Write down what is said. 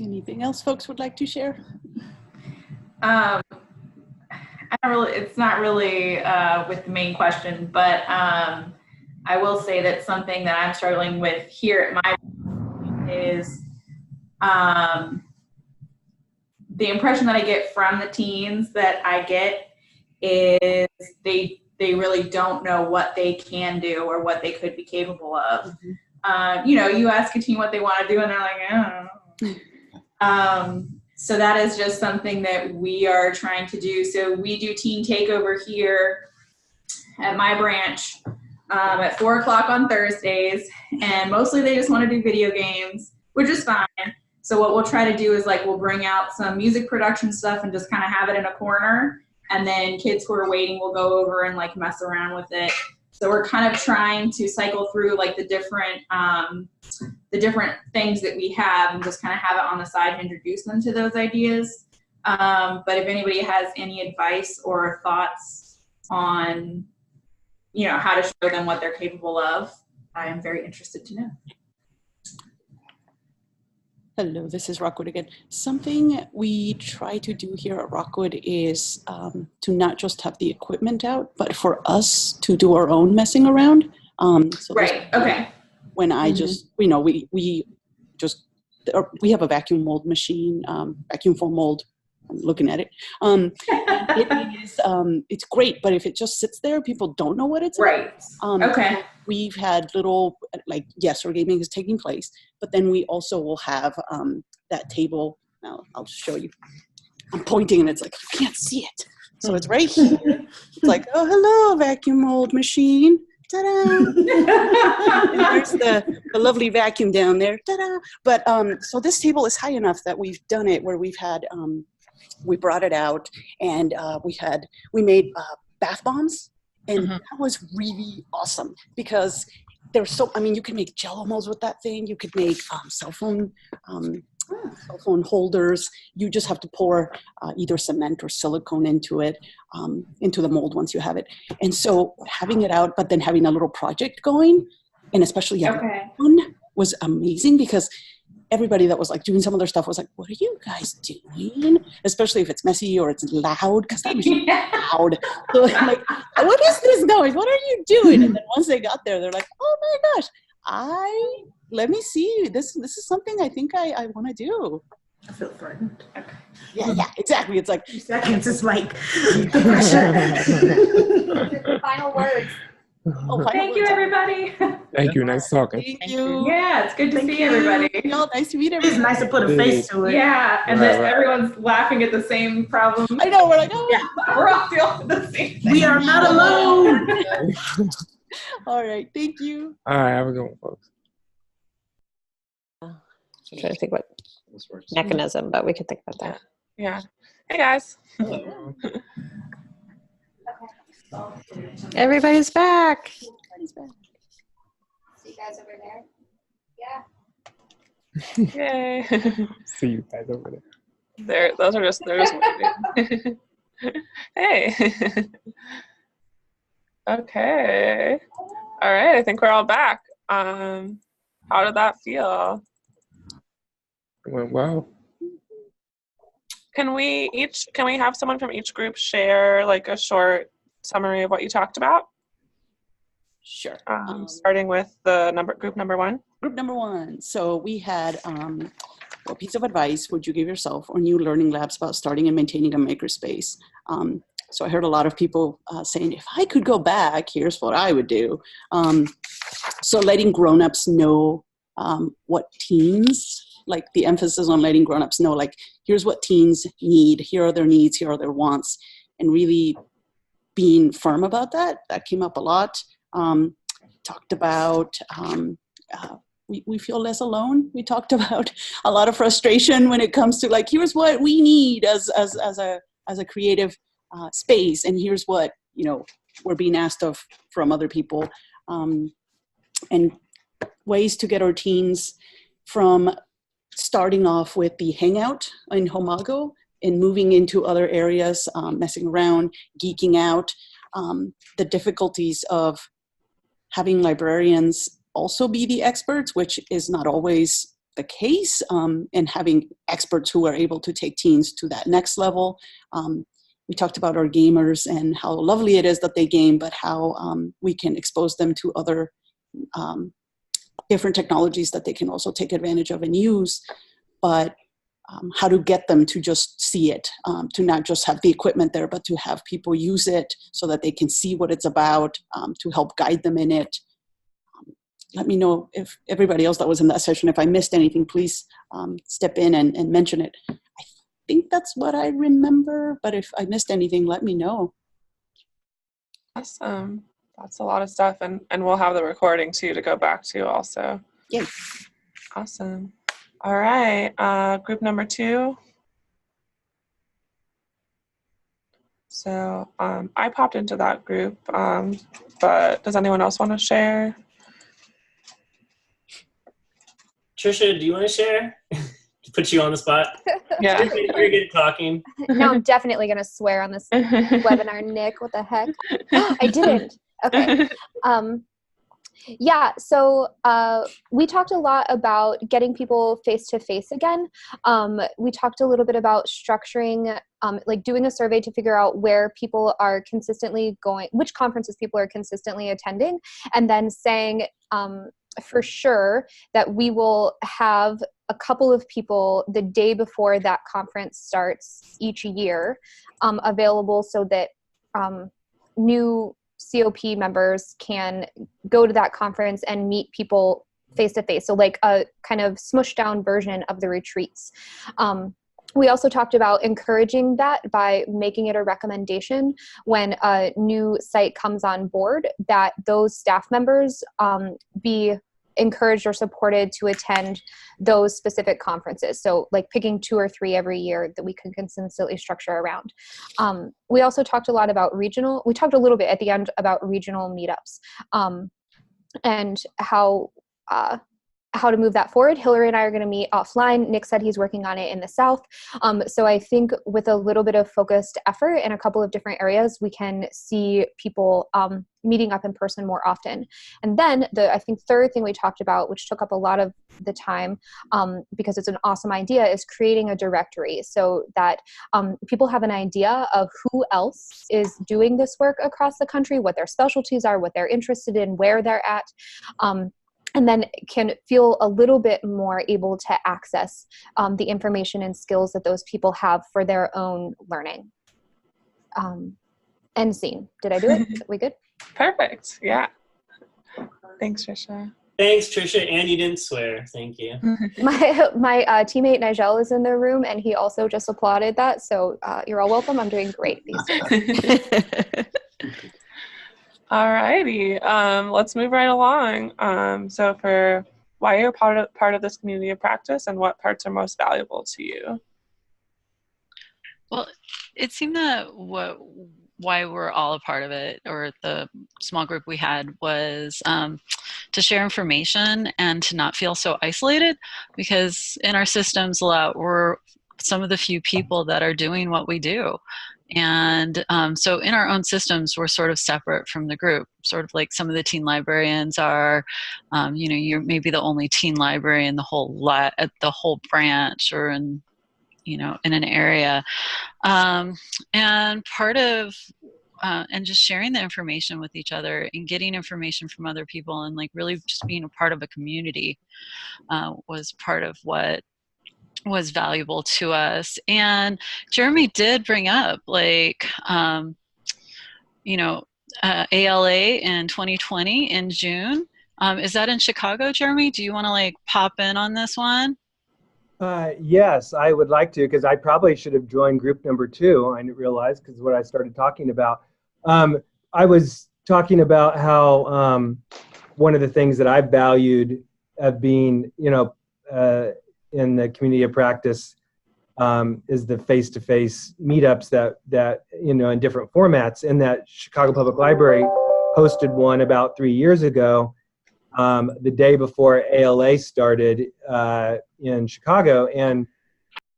Anything else folks would like to share? It's not really with the main question, but I will say that something that I'm struggling with here at my is the impression that I get from the teens that I get is they really don't know what they can do or what they could be capable of. You know, you ask a teen what they want to do and they're like, I don't know. So that is just something that we are trying to do. So we do teen takeover here at my branch at 4 o'clock on Thursdays, and mostly they just want to do video games, which is fine. So what we'll try to do is like we'll bring out some music production stuff and just kind of have it in a corner, and then kids who are waiting will go over and like mess around with it. So we're kind of trying to cycle through like the different things that we have and just kind of have it on the side and introduce them to those ideas. But if anybody has any advice or thoughts on, you know, how to show them what they're capable of, I am very interested to know. Hello, this is Rockwood again. Something we try to do here at Rockwood is to not just have the equipment out, but for us to do our own messing around. So right, okay. When I just, you know, we have a vacuum mold machine, vacuum foam mold. I'm looking at it. It's great, but if it just sits there, people don't know what it's right. About. Okay. We've had little, like, yes, our gaming is taking place, but then we also will have that table. Now I'll show you. I'm pointing and it's like, you can't see it. So it's right here. It's like, oh, hello, vacuum mold machine. Ta-da! And there's the lovely vacuum down there. Ta-da! But so this table is high enough that we've done it where we've had, we brought it out and we made bath bombs. And that was really awesome because there's so, I mean, you can make Jello molds with that thing. You could make cell phone holders. You just have to pour either cement or silicone into it, into the mold once you have it. And so having it out, but then having a little project going, and especially one was amazing because everybody that was like doing some other stuff was like, what are you guys doing? Especially if it's messy or it's loud, because that machine is loud. So I'm like, what is this noise? What are you doing? And then once they got there, they're like, oh my gosh, let me see. This is something I think I want to do. I feel threatened. Okay. Yeah, exactly. It's like 2 seconds is like final words. Thank you, everybody. Thank you. Nice talking. Thank you. Yeah, it's good to see everybody. Y'all, nice to meet everybody. It's nice to put a face to it. Yeah, and then everyone's laughing at the same problem. I know. We're like, oh, yeah. We're all dealing with the same thing. We are not alone. All right. Thank you. All right. Have a good one, folks. I'm trying to think what mechanism, but we can think about that. Yeah. Hey, guys. Everybody's back. See you guys over there. Yeah. Yay. See you guys over there. They're just waiting. Hey. Okay. All right. I think we're all back. How did that feel? It went well. Can we have someone from each group share like a short summary of what you talked about? Sure. Starting with the group number one. Group number one. So we had what piece of advice would you give yourself or new learning labs about starting and maintaining a makerspace? So I heard a lot of people saying, if I could go back, here's what I would do. So letting grown-ups know what teens, like the emphasis on letting grown-ups know, like, here's what teens need, here are their needs, here are their wants, and really being firm about that. That came up a lot. Talked about, we feel less alone. We talked about a lot of frustration when it comes to like, here's what we need as a creative space, and here's what, you know, we're being asked of from other people, and ways to get our teens from starting off with the Hangout in Homago and moving into other areas, messing around, geeking out, the difficulties of having librarians also be the experts, which is not always the case, and having experts who are able to take teens to that next level. We talked about our gamers and how lovely it is that they game, but how we can expose them to other different technologies that they can also take advantage of and use, but how to get them to just see it, to not just have the equipment there, but to have people use it so that they can see what it's about, to help guide them in it. Let me know if everybody else that was in that session, if I missed anything, please step in and mention it. I think that's what I remember, but if I missed anything, let me know. Awesome. That's a lot of stuff, and we'll have the recording too to go back to also. Yay. Awesome. All right, group number 2. So I popped into that group, but does anyone else want to share? Trisha, do you want to share? To put you on the spot. Yeah. You're good at talking. Now I'm definitely going to swear on this webinar, Nick. What the heck? I didn't. Okay. Yeah, so we talked a lot about getting people face-to-face again. We talked a little bit about structuring, like doing a survey to figure out where people are consistently going, which conferences people are consistently attending, and then saying for sure that we will have a couple of people the day before that conference starts each year available so that new COP members can go to that conference and meet people face to face. So like a kind of smushed down version of the retreats. We also talked about encouraging that by making it a recommendation when a new site comes on board, that those staff members be encouraged or supported to attend those specific conferences. So like picking 2 or 3 every year that we can consistently structure around. We also talked a lot about we talked a little bit at the end about regional meetups and how to move that forward. Hillary and I are going to meet offline. Nick said he's working on it in the South. So I think with a little bit of focused effort in a couple of different areas, we can see people meeting up in person more often. And then I think third thing we talked about, which took up a lot of the time because it's an awesome idea, is creating a directory so that people have an idea of who else is doing this work across the country, what their specialties are, what they're interested in, where they're at. And then can feel a little bit more able to access the information and skills that those people have for their own learning. End scene. Did I do it? Are we good? Perfect. Yeah. Thanks, Trisha. Thanks, Trisha. And you didn't swear. Thank you. My teammate Nigel is in the room, and he also just applauded that. So you're all welcome. I'm doing great these days. All righty, let's move right along. So for why you're part of this community of practice and what parts are most valuable to you? Well, it seemed that why we're all a part of it, or the small group we had, was to share information and to not feel so isolated, because in our systems we're some of the few people that are doing what we do. And so in our own systems, we're sort of separate from the group, sort of like some of the teen librarians are, you're maybe the only teen library in the whole branch, or in an area. And part of, and just sharing the information with each other and getting information from other people and like really just being a part of a community was part of what was valuable to us. And Jeremy did bring up ALA in 2020 in June. Is that in Chicago, Jeremy? Do you want to pop in on this one? Yes, I would like to, because I probably should have joined group number 2. I didn't realize, because what I started talking about. I was talking about how one of the things that I valued of being, in the community of practice is the face-to-face meetups that in different formats, and that Chicago Public Library hosted one about 3 years ago, the day before ALA started in Chicago. And